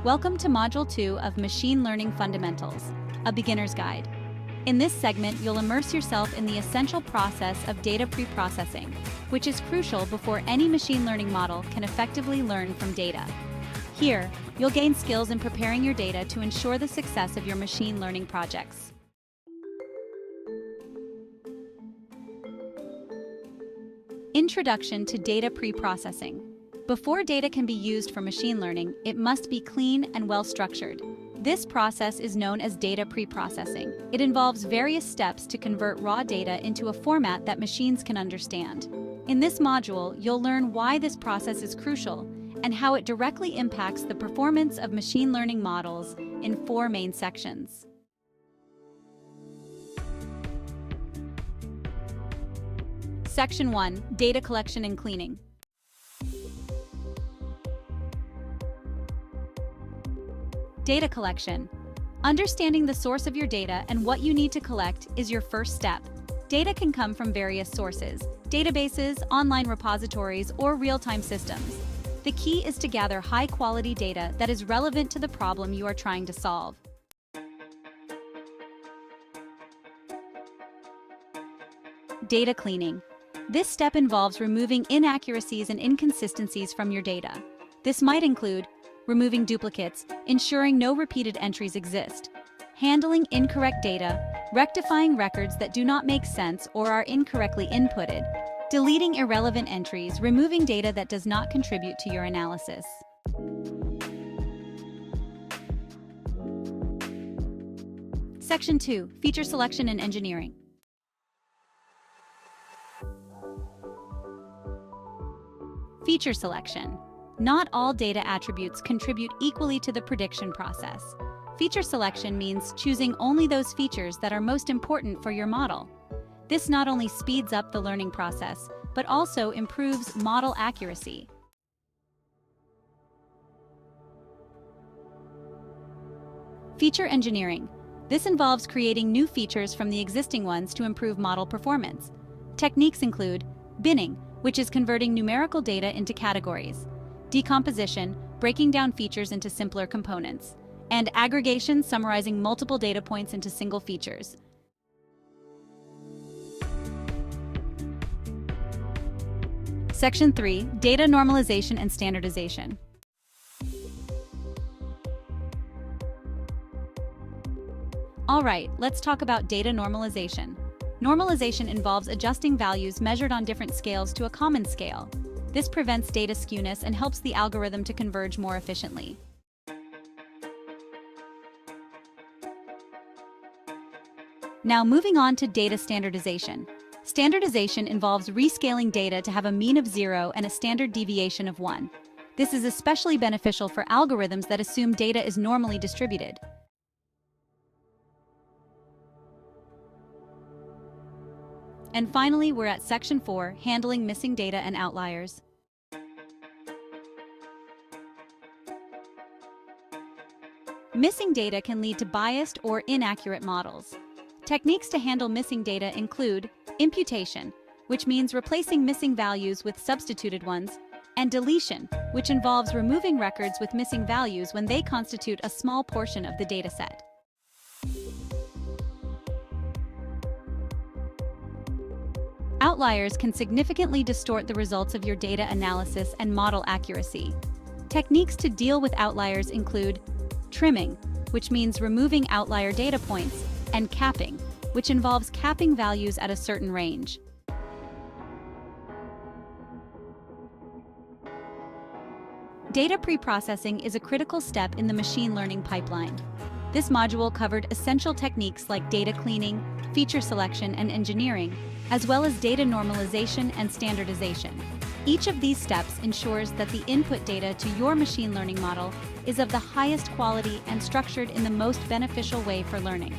Welcome to Module 2 of Machine Learning Fundamentals, a beginner's guide. In this segment, you'll immerse yourself in the essential process of data preprocessing, which is crucial before any machine learning model can effectively learn from data. Here, you'll gain skills in preparing your data to ensure the success of your machine learning projects. Introduction to data preprocessing. Before data can be used for machine learning, it must be clean and well-structured. This process is known as data preprocessing. It involves various steps to convert raw data into a format that machines can understand. In this module, you'll learn why this process is crucial and how it directly impacts the performance of machine learning models in 4 main sections. Section 1: Data Collection and Cleaning. Data collection. Understanding the source of your data and what you need to collect is your first step. Data can come from various sources: databases, online repositories, or real-time systems. The key is to gather high-quality data that is relevant to the problem you are trying to solve. Data cleaning. This step involves removing inaccuracies and inconsistencies from your data. This might include removing duplicates, ensuring no repeated entries exist, handling incorrect data, rectifying records that do not make sense or are incorrectly inputted, deleting irrelevant entries, removing data that does not contribute to your analysis. Section 2: Feature Selection and Engineering. Feature selection. Not all data attributes contribute equally to the prediction process. Feature selection means choosing only those features that are most important for your model. This not only speeds up the learning process, but also improves model accuracy. Feature engineering. This involves creating new features from the existing ones to improve model performance. Techniques include binning, which is converting numerical data into categories; decomposition, breaking down features into simpler components; and aggregation, summarizing multiple data points into single features. Section 3: Data Normalization and Standardization. All right, let's talk about data normalization. Normalization involves adjusting values measured on different scales to a common scale. This prevents data skewness and helps the algorithm to converge more efficiently. Now moving on to data standardization. Standardization involves rescaling data to have a mean of 0 and a standard deviation of 1. This is especially beneficial for algorithms that assume data is normally distributed. And finally, we're at Section 4, Handling Missing Data and Outliers. Missing data can lead to biased or inaccurate models. Techniques to handle missing data include imputation, which means replacing missing values with substituted ones, and deletion, which involves removing records with missing values when they constitute a small portion of the dataset. Outliers can significantly distort the results of your data analysis and model accuracy. Techniques to deal with outliers include trimming, which means removing outlier data points, and capping, which involves capping values at a certain range. Data preprocessing is a critical step in the machine learning pipeline. This module covered essential techniques like data cleaning, feature selection and engineering, as well as data normalization and standardization. Each of these steps ensures that the input data to your machine learning model is of the highest quality and structured in the most beneficial way for learning.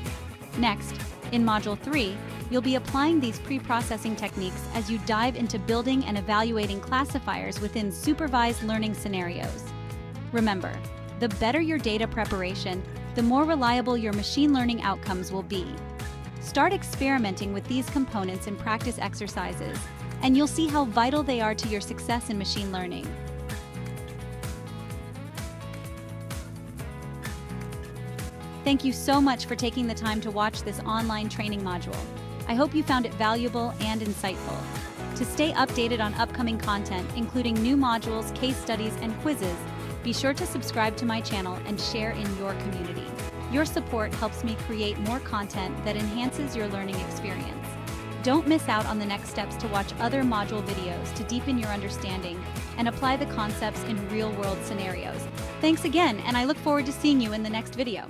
Next, in Module 3, you'll be applying these preprocessing techniques as you dive into building and evaluating classifiers within supervised learning scenarios. Remember, the better your data preparation, the more reliable your machine learning outcomes will be. Start experimenting with these components in practice exercises, and you'll see how vital they are to your success in machine learning. Thank you so much for taking the time to watch this online training module. I hope you found it valuable and insightful. To stay updated on upcoming content, including new modules, case studies, and quizzes, be sure to subscribe to my channel and share in your community. Your support helps me create more content that enhances your learning experience. Don't miss out on the next steps to watch other module videos to deepen your understanding and apply the concepts in real-world scenarios. Thanks again, and I look forward to seeing you in the next video.